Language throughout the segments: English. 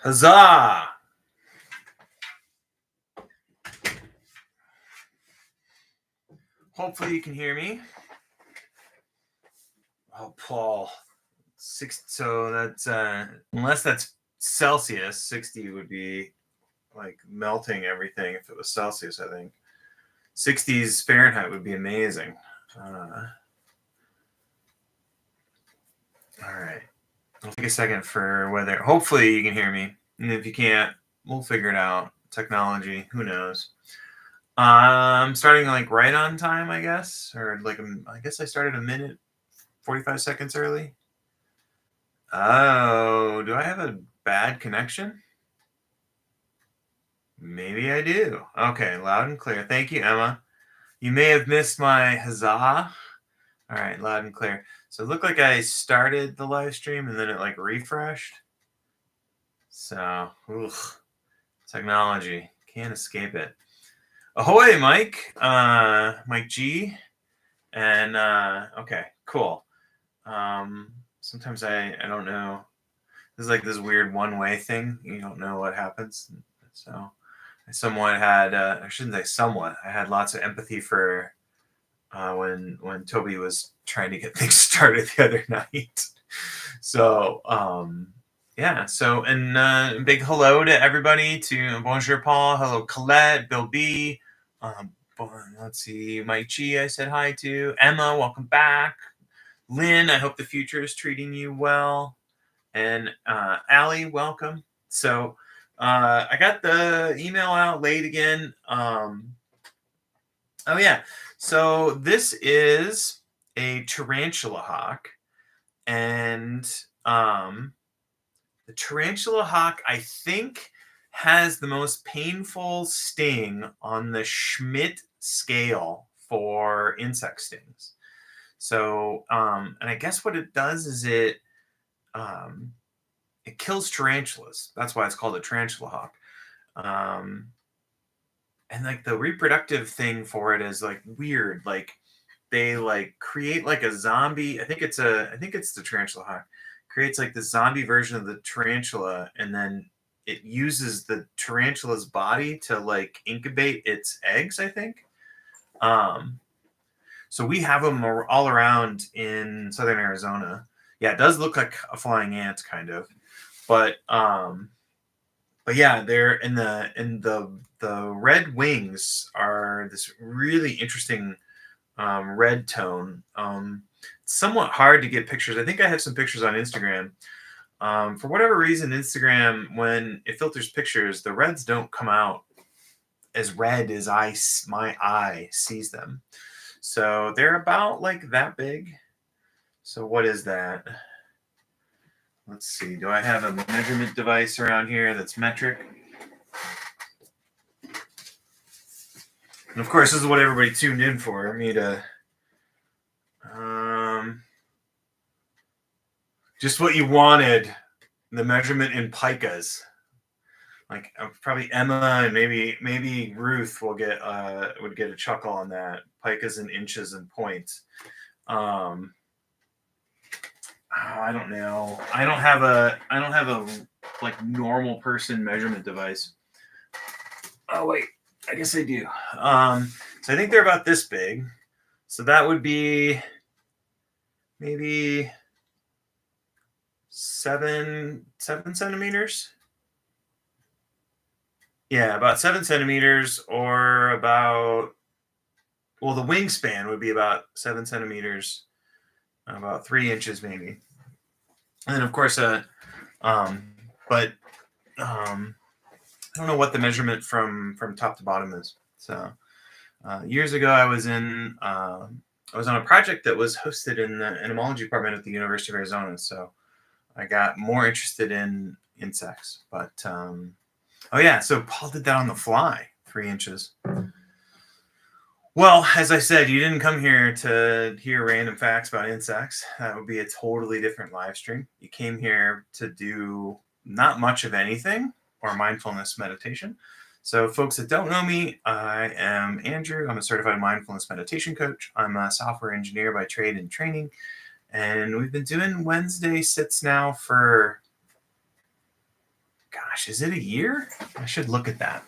Huzzah! Hopefully you can hear me. Oh, Paul. So that's unless that's Celsius, 60 would be like melting everything if it was Celsius, I think. 60s Fahrenheit would be amazing. All right. I'll take a second for whether. Hopefully you can hear me. And if you can't, we'll figure it out. Technology, who knows? I'm starting like right on time, I guess, or like I guess I started a minute 45 seconds early. Oh, do I have a bad connection? Maybe I do. Okay, loud and clear. Thank you, Emma. You may have missed my huzzah. All right, loud and clear. So it looked like I started the live stream and then it like refreshed. So, technology. Can't escape it. Ahoy, Mike. Mike G. And okay, cool. Sometimes I don't know. There's like this weird one-way thing. You don't know what happens. So I somewhat had, I shouldn't say somewhat, I had lots of empathy for when Toby was trying to get things started the other night. So, yeah. So, and big hello to everybody, to Bonjour Paul, hello Colette, Bill B, let's see, Mike G I said hi to, Emma, welcome back. Lynn, I hope the future is treating you well. And Allie, welcome. So I got the email out late again. Oh, yeah. So this is a tarantula hawk. And the tarantula hawk, I think, has the most painful sting on the Schmidt scale for insect stings. So, and I guess what it does is it kills tarantulas. That's why it's called a tarantula hawk. And like the reproductive thing for it is like weird. Like they like create like a zombie. I think it's the tarantula hawk. Creates like the zombie version of the tarantula, and then it uses the tarantula's body to like incubate its eggs, I think. So we have them all around in southern Arizona. Yeah, it does look like a flying ant, kind of, but yeah, they're in the red wings are this really interesting red tone. It's somewhat hard to get pictures. I think I have some pictures on Instagram. For whatever reason, Instagram, when it filters pictures, the reds don't come out as red as my eye sees them. So they're about like that big. So what is that? Let's see. Do I have a measurement device around here that's metric? And of course, this is what everybody tuned in for. Me to just what you wanted. The measurement in picas. Like probably Emma and maybe Ruth would get a chuckle on that. Picas in inches and points. I don't know. I don't have a like normal person measurement device. Oh wait, I guess I do. So I think they're about this big. So that would be maybe 7 centimeters. Yeah, about 7 centimeters, or about, well, the wingspan would be about 7 centimeters, about 3 inches maybe. And then of course, but I don't know what the measurement from top to bottom is. So years ago, I was on a project that was hosted in the entomology department at the University of Arizona. So I got more interested in insects. But oh yeah, so Paul did that on the fly, 3 inches. Well, as I said, you didn't come here to hear random facts about insects. That would be a totally different live stream. You came here to do not much of anything, or mindfulness meditation. So folks that don't know me, I am Andrew. I'm a certified mindfulness meditation coach. I'm a software engineer by trade and training. And we've been doing Wednesday sits now for gosh, is it a year? I should look at that.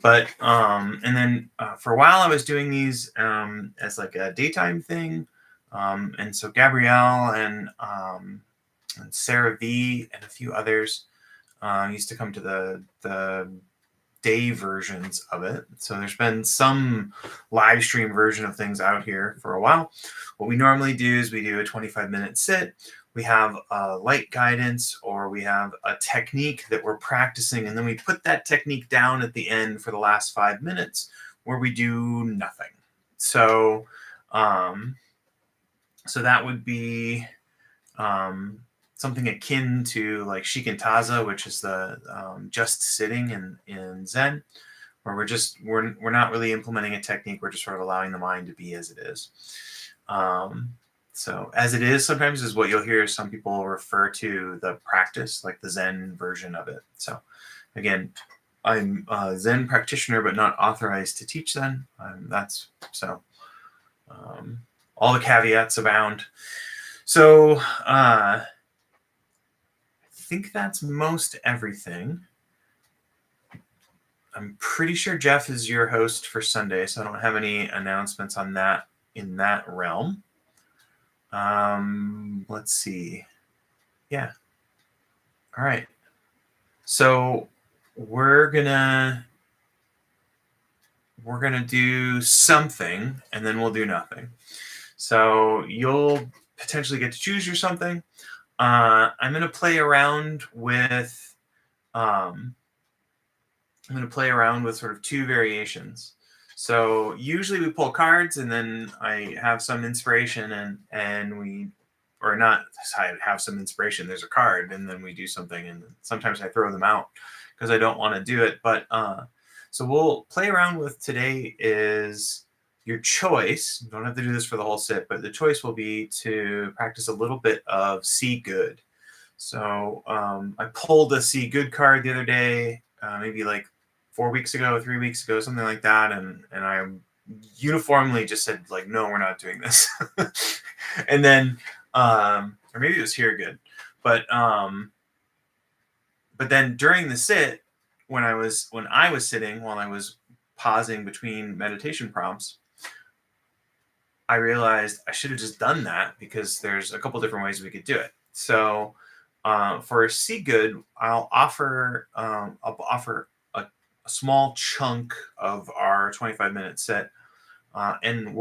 But and then for a while I was doing these as like a daytime thing. And so Gabrielle and Sarah V and a few others used to come to the day versions of it. So there's been some live stream version of things out here for a while. What we normally do is we do a 25-minute sit. We have a light guidance, or we have a technique that we're practicing, and then we put that technique down at the end for the last 5 minutes where we do nothing. So so that would be something akin to like shikantaza, which is the just sitting in Zen, where we're not really implementing a technique. We're just sort of allowing the mind to be as it is. So as it is sometimes is what you'll hear some people refer to the practice, like the Zen version of it. So again, I'm a Zen practitioner, but not authorized to teach Zen. That's so all the caveats abound. So I think that's most everything. I'm pretty sure Jeff is your host for Sunday, so I don't have any announcements on that in that realm. Let's see. Yeah. All right. So we're gonna do something, and then we'll do nothing. So you'll potentially get to choose your something. I'm gonna play around with sort of two variations. So usually we pull cards, and then I have some inspiration, and we, or not, I have some inspiration. There's a card, and then we do something, and sometimes I throw them out because I don't want to do it. But so we'll play around with today is your choice. You don't have to do this for the whole sit, but the choice will be to practice a little bit of see good. So I pulled a see good card the other day, maybe like 4 weeks ago, 3 weeks ago, something like that, and I uniformly just said like, no, we're not doing this. And then or maybe it was here good, but then during the sit, when I was sitting, while I was pausing between meditation prompts, I realized I should have just done that, because there's a couple different ways we could do it. So for see good, I'll offer a small chunk of our 25-minute set, and I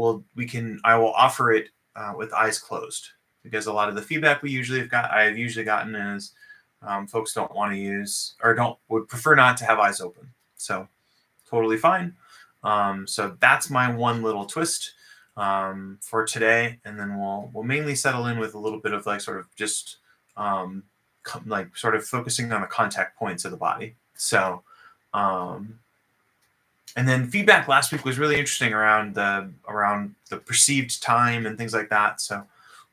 will offer it with eyes closed, because a lot of the feedback I've usually gotten is folks don't want to use, or would prefer not to have eyes open. So totally fine. So that's my one little twist for today, and then we'll mainly settle in with a little bit of like sort of just like sort of focusing on the contact points of the body. So and then feedback last week was really interesting around the perceived time and things like that. So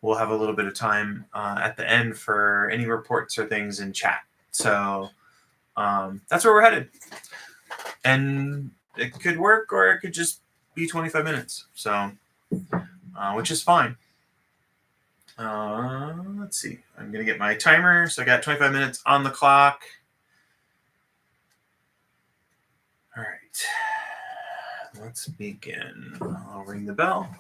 we'll have a little bit of time at the end for any reports or things in chat. So that's where we're headed, and it could work, or it could just be 25 minutes. So which is fine. Let's see. I'm gonna get my timer. So I got 25 minutes on the clock. All right. Let's begin. I'll ring the bell.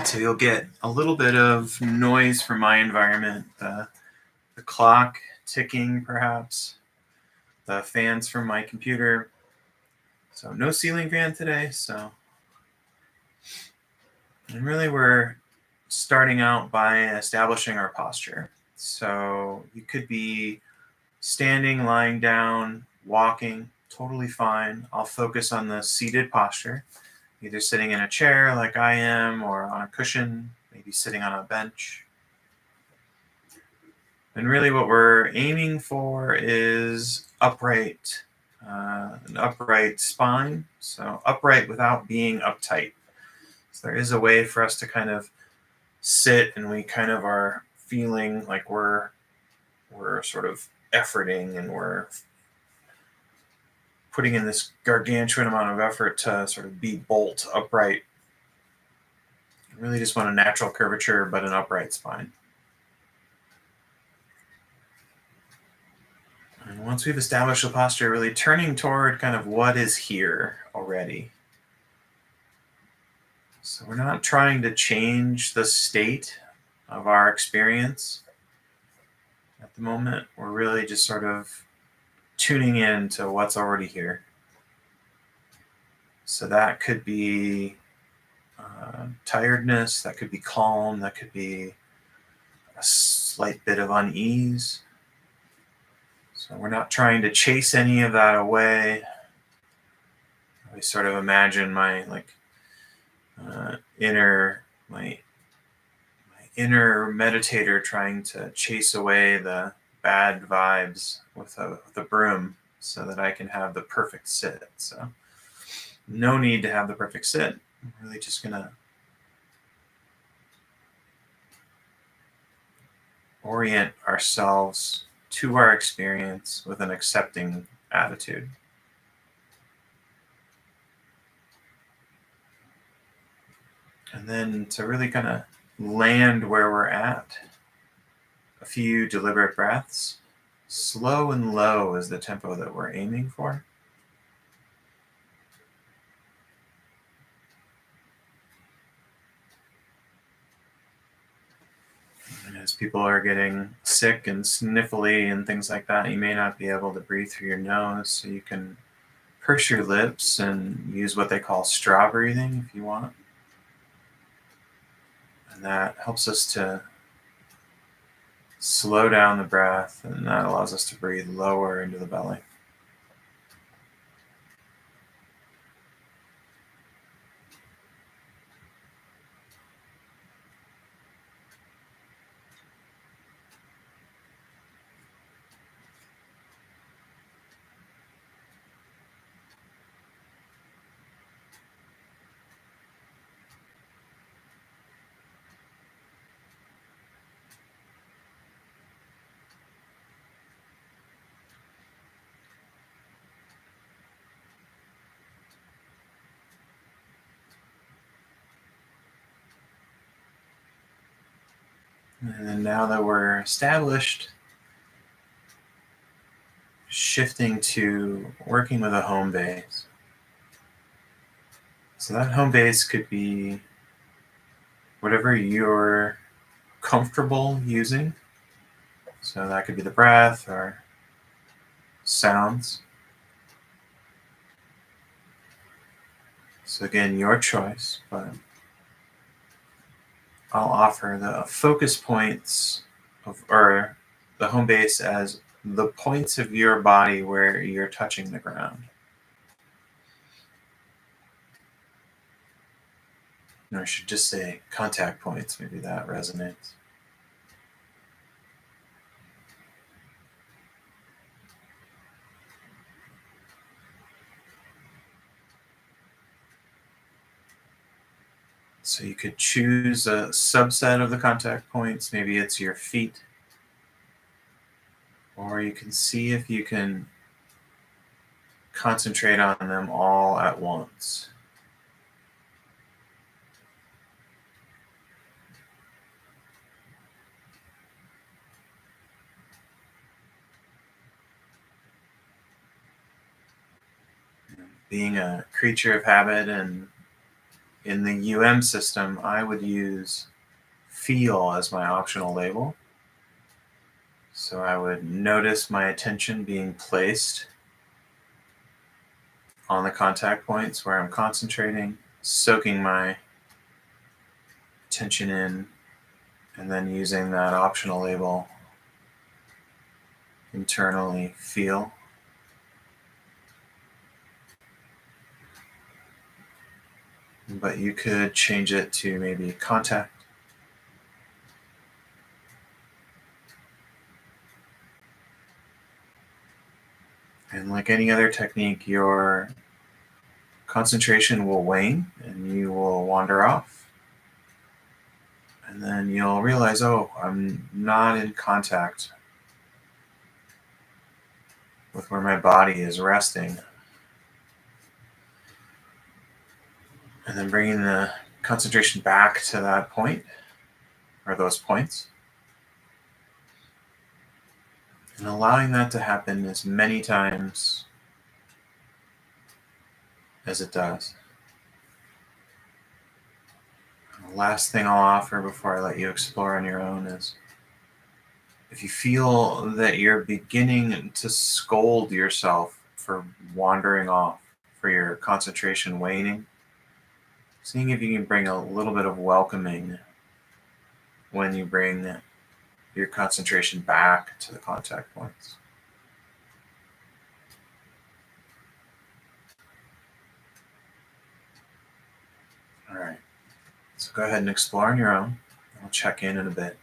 So you'll get a little bit of noise from my environment, the clock ticking, perhaps, the fans from my computer. So no ceiling fan today. And really we're starting out by establishing our posture. So you could be standing, lying down, walking, totally fine. I'll focus on the seated posture, either sitting in a chair like I am, or on a cushion, maybe sitting on a bench. And really what we're aiming for is upright, an upright spine. So upright without being uptight. So there is a way for us to kind of sit, and we kind of are feeling like we're sort of efforting, and we're putting in this gargantuan amount of effort to sort of be bolt upright. I really just want a natural curvature, but an upright spine. And once we've established the posture, really turning toward kind of what is here already. So we're not trying to change the state of our experience at the moment. We're really just sort of tuning in to what's already here. So that could be tiredness, that could be calm, that could be a slight bit of unease. So we're not trying to chase any of that away. I sort of imagine my inner meditator trying to chase away the bad vibes with a broom so that I can have the perfect sit. So no need to have the perfect sit. I'm really just going to orient ourselves to our experience with an accepting attitude. And then to really kind of land where we're at, a few deliberate breaths. Slow and low is the tempo that we're aiming for. And as people are getting sick and sniffly and things like that, you may not be able to breathe through your nose, so you can purse your lips and use what they call straw breathing if you want. And that helps us to slow down the breath, and that allows us to breathe lower into the belly. And then now that we're established, shifting to working with a home base. So that home base could be whatever you're comfortable using. So that could be the breath or sounds. So again, your choice, but I'll offer the focus points or the home base as the points of your body where you're touching the ground. Or I should just say contact points, maybe that resonates. So you could choose a subset of the contact points. Maybe it's your feet. Or you can see if you can concentrate on them all at once. Being a creature of habit, and in the system, I would use feel as my optional label. So I would notice my attention being placed on the contact points where I'm concentrating, soaking my attention in, and then using that optional label internally, feel. But you could change it to maybe contact. And like any other technique, your concentration will wane and you will wander off. And then you'll realize, oh, I'm not in contact with where my body is resting. And then bringing the concentration back to that point, or those points. And allowing that to happen as many times as it does. The last thing I'll offer before I let you explore on your own is, if you feel that you're beginning to scold yourself for wandering off, for your concentration waning, seeing if you can bring a little bit of welcoming when you bring your concentration back to the contact points. All right, so go ahead and explore on your own. I'll check in a bit.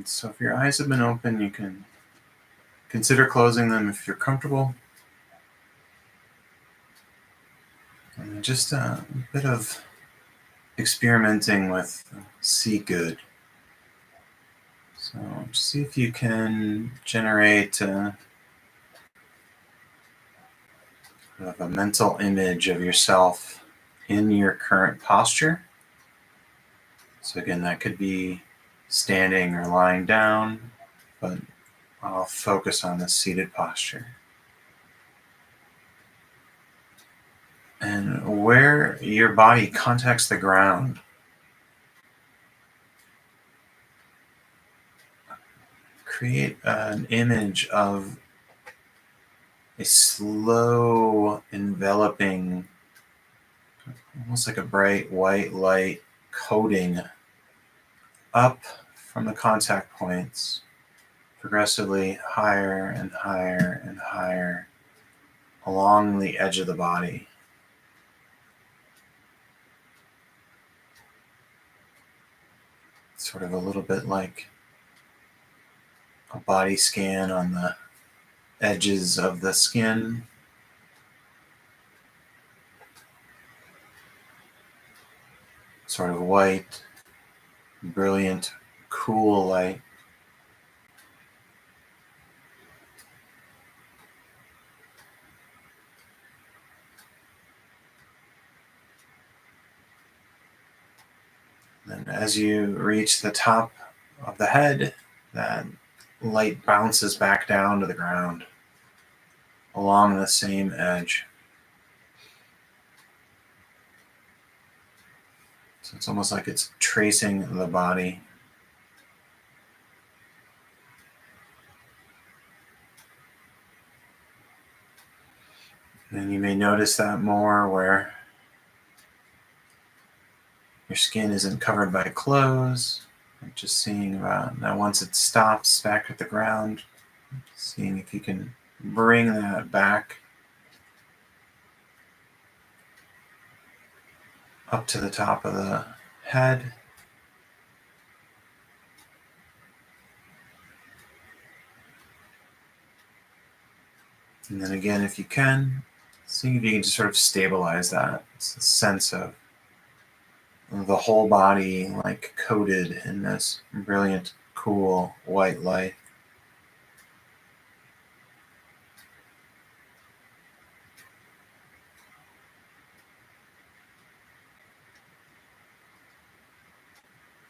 And so if your eyes have been open, you can consider closing them if you're comfortable. And just a bit of experimenting with see good. So just see if you can generate a mental image of yourself in your current posture. So again, that could be standing or lying down, but I'll focus on the seated posture. And where your body contacts the ground, create an image of a slow enveloping, almost like a bright white light coating up from the contact points, progressively higher and higher and higher along the edge of the body. Sort of a little bit like a body scan on the edges of the skin. Sort of white, brilliant, cool light. And as you reach the top of the head, that light bounces back down to the ground along the same edge. So it's almost like it's tracing the body. And you may notice that more where your skin isn't covered by clothes. Just seeing about now, once it stops back at the ground, seeing if you can bring that back up to the top of the head. And then again, if you can, see if you can just sort of stabilize that. It's a sense of the whole body like coated in this brilliant, cool white light.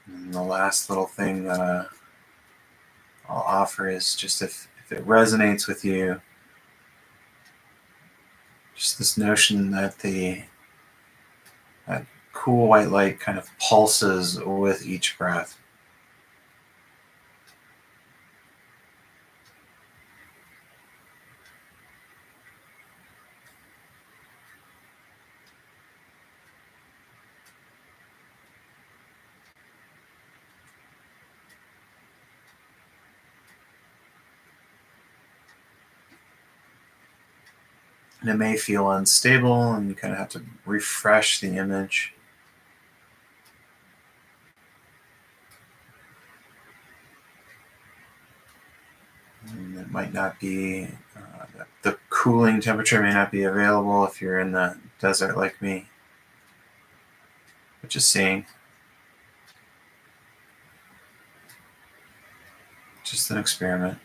And the last little thing that I'll offer is just if it resonates with you, just this notion that that cool white light kind of pulses with each breath. And it may feel unstable, and you kind of have to refresh the image. And it might not be, the cooling temperature may not be available if you're in the desert like me. But just seeing, just an experiment.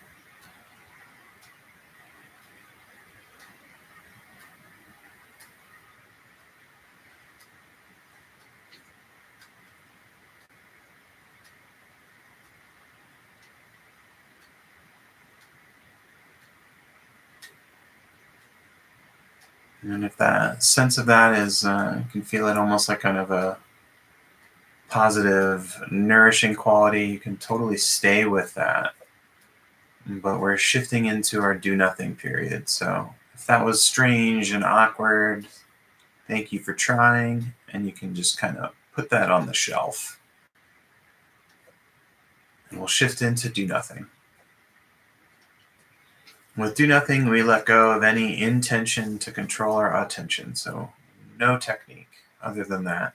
And if that sense of that is, you can feel it almost like kind of a positive, nourishing quality, you can totally stay with that. But we're shifting into our do nothing period. So if that was strange and awkward, thank you for trying. And you can just kind of put that on the shelf. And we'll shift into do nothing. With do nothing, we let go of any intention to control our attention. So no technique other than that.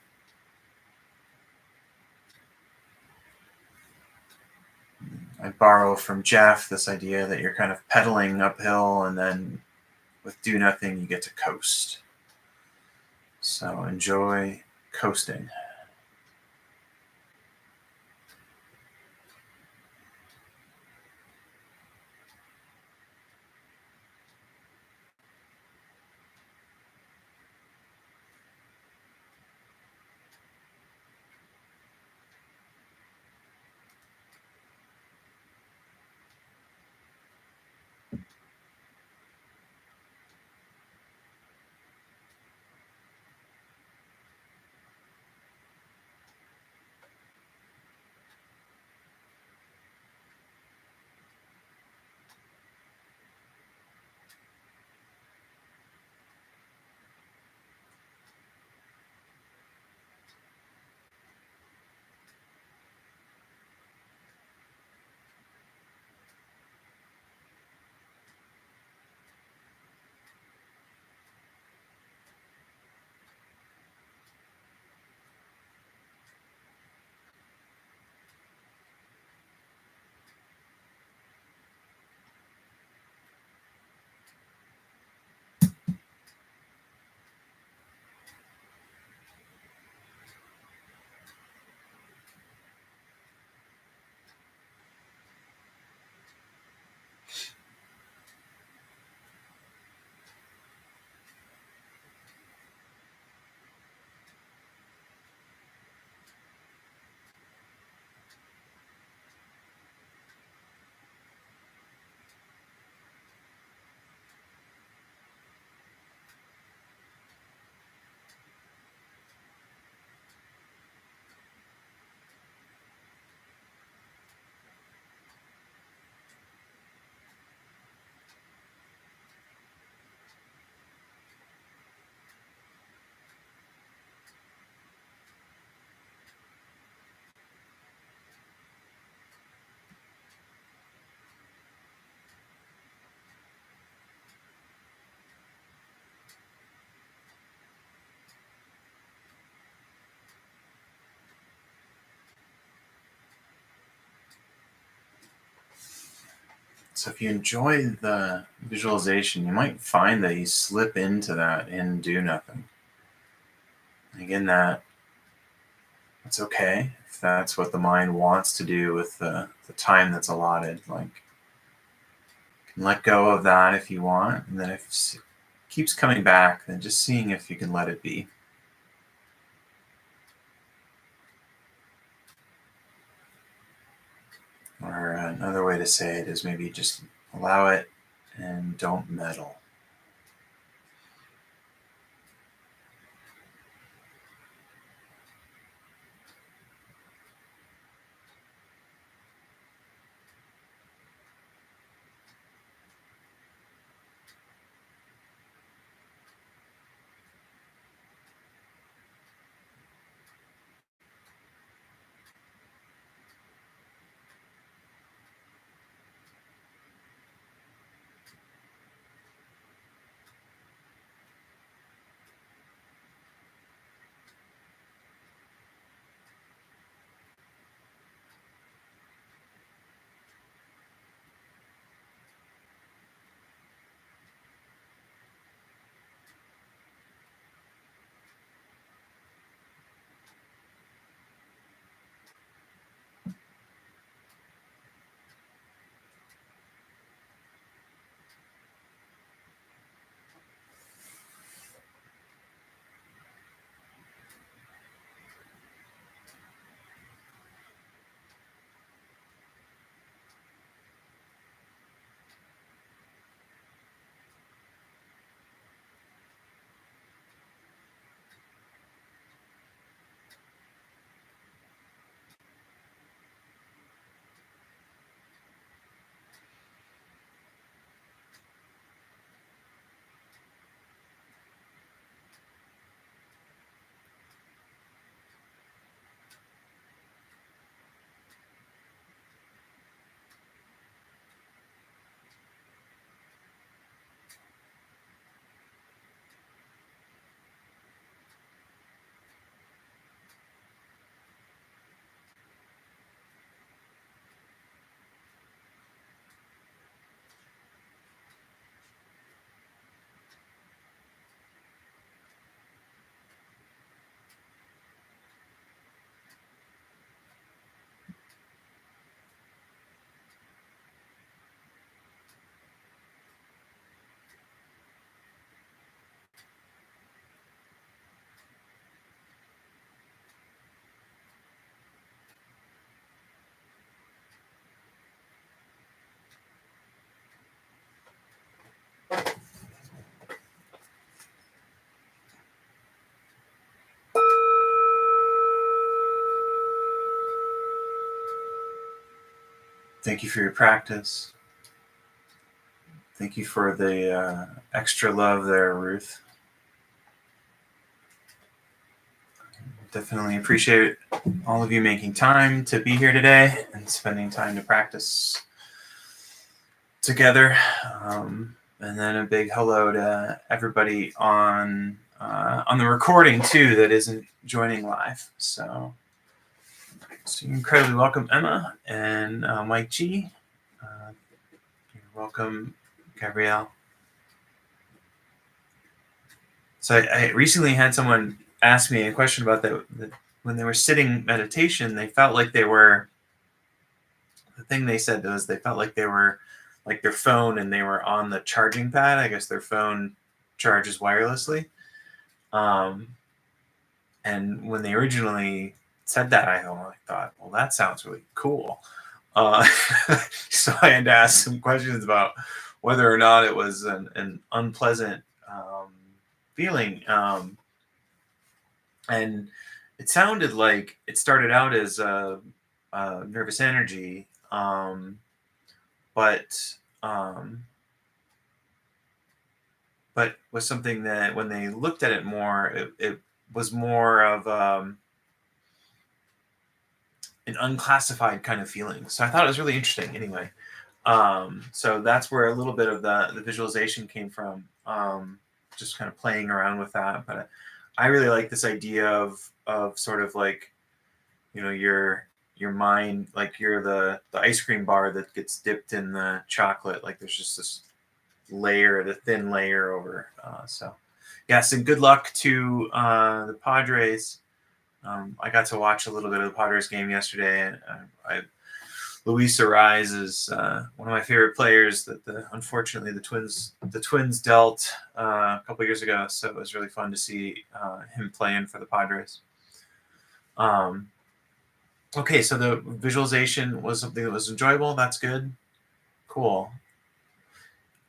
I borrow from Jeff this idea that you're kind of pedaling uphill, and then with do nothing, you get to coast. So enjoy coasting. So if you enjoy the visualization, you might find that you slip into that and do nothing. Again, that's okay if that's what the mind wants to do with the time that's allotted. Like, you can let go of that if you want, and then if it keeps coming back, then just seeing if you can let it be. Or another way to say it is maybe just allow it and don't meddle. Thank you for your practice. Thank you for the extra love there, Ruth. Definitely appreciate all of you making time to be here today and spending time to practice together. And then a big hello to everybody on the recording too that isn't joining live. So you're incredibly welcome, Emma and Mike G. You're welcome, Gabrielle. So I recently had someone ask me a question about that when they were sitting meditation, they felt like they were, the thing they said was they felt like they were like their phone and they were on the charging pad. I guess their phone charges wirelessly. And when they originally said that, I thought, well, that sounds really cool. So I had to ask some questions about whether or not it was an unpleasant feeling. And it sounded like it started out as nervous energy, but was something that when they looked at it more, it was more of an unclassified kind of feeling. So I thought it was really interesting anyway. So that's where a little bit of the visualization came from, just kind of playing around with that. But I really like this idea of sort of like, your mind, like you're the ice cream bar that gets dipped in the chocolate. Like there's just this layer, the thin layer over. So yes, and good luck to the Padres. I got to watch a little bit of the Padres game yesterday, and Luis Ariz is one of my favorite players. That unfortunately the Twins dealt a couple years ago, so it was really fun to see him playing for the Padres. Okay, so the visualization was something that was enjoyable. That's good. Cool.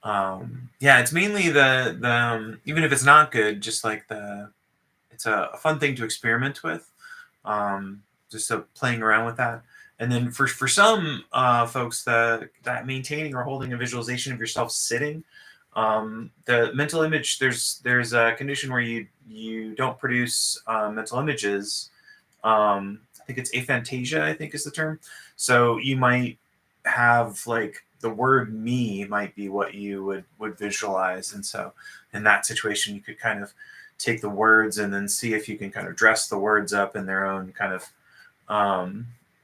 Yeah, it's mainly the even if it's not good, just like it's a fun thing to experiment with. Just playing around with that. And then for some folks, that maintaining or holding a visualization of yourself sitting, the mental image, there's a condition where you don't produce mental images. I think it's aphantasia, I think is the term. So you might have like the word me might be what you would visualize. And so in that situation, you could kind of take the words and then see if you can kind of dress the words up in their own kind of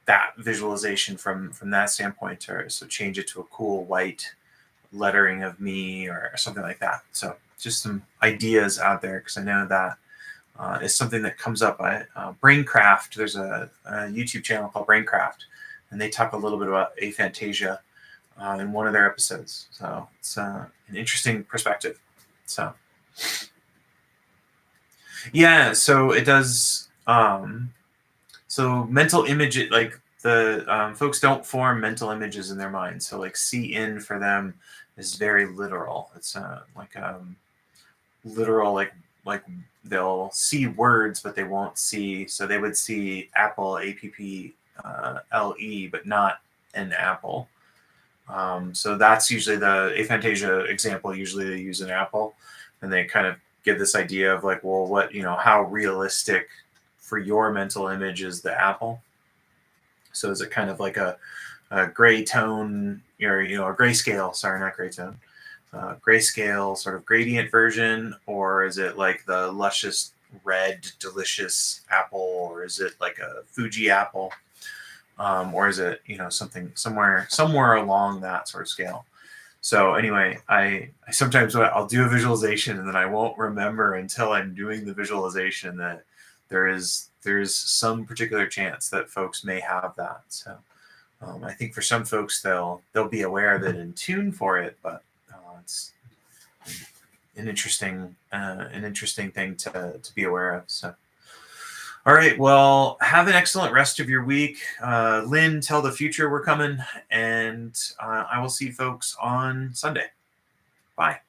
that visualization from that standpoint, or so change it to a cool white lettering of me or something like that. So just some ideas out there, because I know that is something that comes up by Braincraft. There's a YouTube channel called Braincraft, and they talk a little bit about aphantasia in one of their episodes. So it's an interesting perspective. So yeah, so it does. So mental image, like the folks don't form mental images in their mind. So like see in for them is very literal. It's like literal, like they'll see words, but they won't see. So they would see apple, APPLE, but not an apple. So that's usually the aphantasia example. Usually they use an apple, and they kind of give this idea of like, well, what, how realistic for your mental image is the apple. So is it kind of like a gray tone, or a grayscale? Sorry, not gray tone. Grayscale sort of gradient version, or is it like the luscious red delicious apple, or is it like a Fuji apple, or is it something somewhere along that sort of scale? So anyway, I sometimes I'll do a visualization and then I won't remember until I'm doing the visualization that there's some particular chance that folks may have that. So I think for some folks they'll be aware of it and tune for it, but it's an interesting thing to be aware of. So all right, well, have an excellent rest of your week. Lynn, tell the future we're coming, and I will see folks on Sunday. Bye.